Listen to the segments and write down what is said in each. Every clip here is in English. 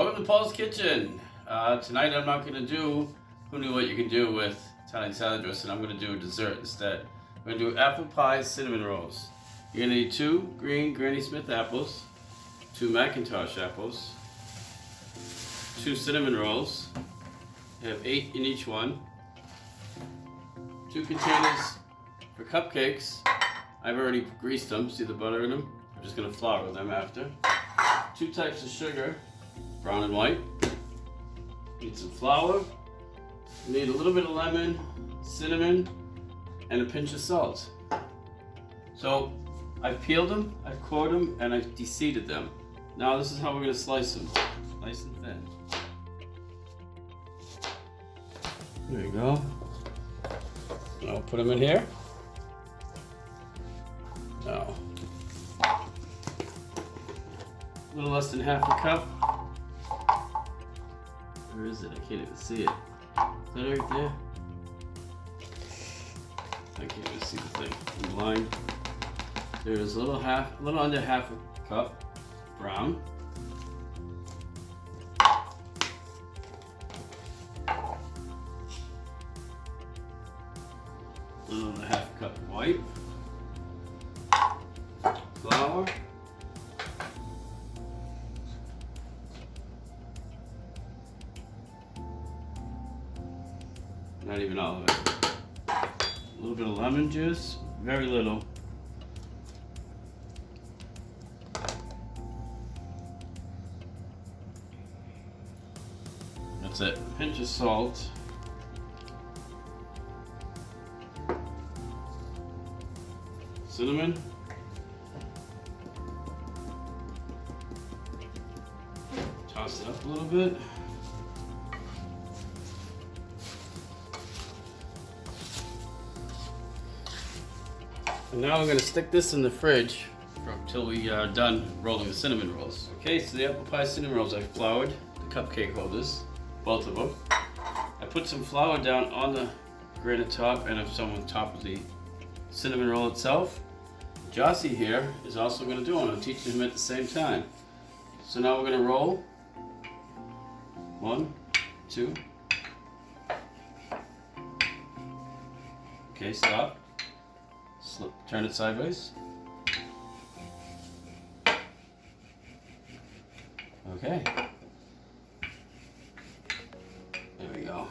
Welcome to Paul's Kitchen. Tonight I'm not going to do who knew what you can do with Italian salad dressing. I'm going to do a dessert instead. We're going to do apple pie cinnamon rolls. You're going to need 2 green Granny Smith apples, 2 Macintosh apples, 2 cinnamon rolls. You have 8 in each one. 2 containers for cupcakes. I've already greased them. See the butter in them? I'm just going to flour them after. 2 types of sugar. Brown and white. Need some flour. You need a little bit of lemon, cinnamon, and a pinch of salt. So I've peeled them, I've cored them, and I've de-seeded them. Now this is how we're going to slice them. Nice and thin. There you go. I'll put them in here. Now, a little less than half a cup. Where is it? I can't even see it. Is that right there? I can't even see the thing. I'm blind. There's a little under half a cup brown. A little under half a cup white. Flour. Not even all of it. A little bit of lemon juice, very little. That's it. A pinch of salt. Cinnamon. Toss it up a little bit. And now we're going to stick this in the fridge until we are done rolling the cinnamon rolls. Okay, so the apple pie cinnamon rolls, I floured the cupcake holders, both of them. I put some flour down on the granite top and some on top of the cinnamon roll itself. Jossie here is also going to do it. I'm teaching him at the same time. So now we're going to roll. 1, 2. Okay, stop. Turn it sideways. Okay. There we go.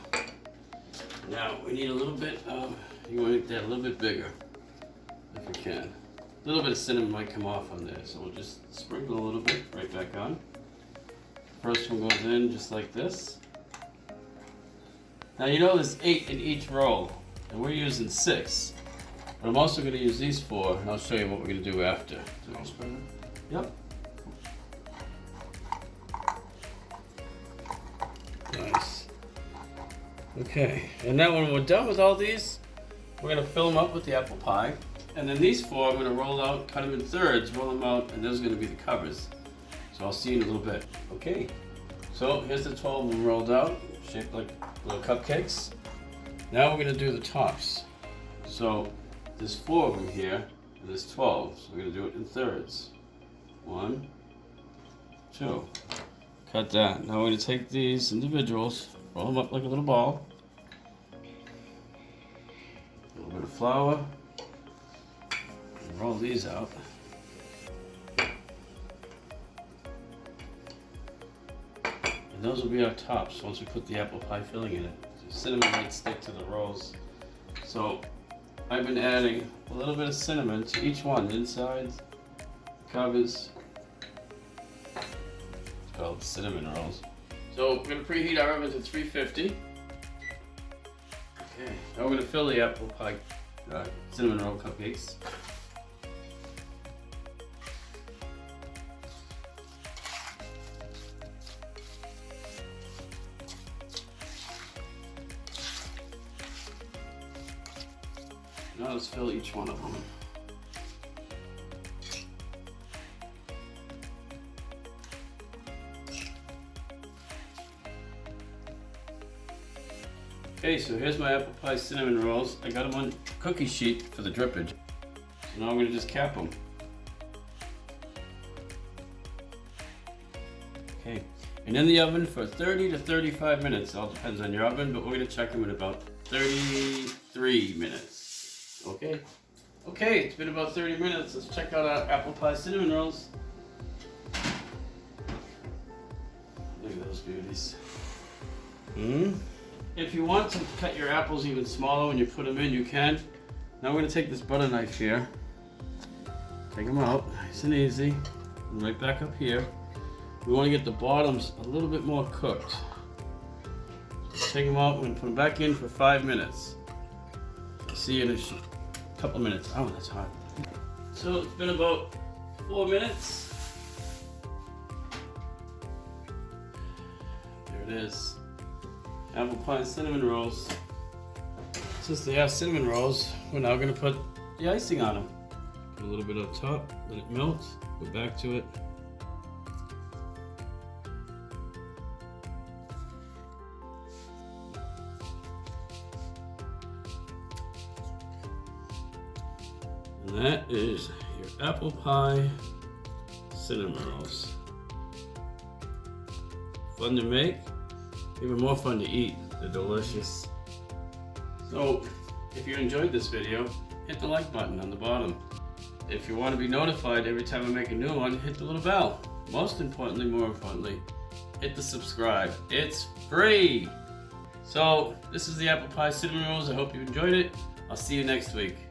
Now we need a little bit of, you want to make that a little bit bigger, if you can. A little bit of cinnamon might come off on there, so we'll just sprinkle a little bit right back on. First one goes in just like this. Now you know there's 8 in each roll, and we're using 6. But I'm also going to use these 4, and I'll show you what we're going to do after. Yep. Nice. Okay, and now when we're done with all these, we're going to fill them up with the apple pie. And then these 4, I'm going to roll out, cut them in thirds, roll them out, and those are going to be the covers. So I'll see you in a little bit. Okay, so here's the 12 of them rolled out, shaped like little cupcakes. Now we're going to do the tops. So there's 4 of them here, and there's 12, so we're going to do it in thirds. 1, 2. Cut that. Now we're going to take these individuals, roll them up like a little ball. A little bit of flour. And roll these out. And those will be our tops once we put the apple pie filling in it. The cinnamon might stick to the rolls. So I've been adding a little bit of cinnamon to each one, inside, covers. It's called cinnamon rolls. So we're going to preheat our oven to 350. Okay, now we're going to fill the apple pie cinnamon roll cupcakes. Now let's fill each one of them. Okay, so here's my apple pie cinnamon rolls. I got them on cookie sheet for the drippage. So now I'm going to just cap them. Okay, and in the oven for 30 to 35 minutes. All depends on your oven, but we're gonna check them in about 33 minutes. Okay? Okay, it's been about 30 minutes. Let's check out our apple pie cinnamon rolls. Look at those beauties. If you want to cut your apples even smaller when you put them in, you can. Now we're gonna take this butter knife here. Take them out, nice and easy. And right back up here. We want to get the bottoms a little bit more cooked. Take them out, we're gonna put them back in for 5 minutes. See you in a couple minutes. Oh, that's hot. So it's been about 4 minutes. There it is. Apple pie cinnamon rolls. Since they have cinnamon rolls, we're now gonna put the icing on them. Put a little bit up top, let it melt, go back to it. And that is your apple pie cinnamon rolls. Fun to make, even more fun to eat. They're delicious. So, if you enjoyed this video, hit the like button on the bottom. If you want to be notified every time I make a new one, hit the little bell. More importantly, hit the subscribe. It's free! So, this is the apple pie cinnamon rolls. I hope you enjoyed it. I'll see you next week.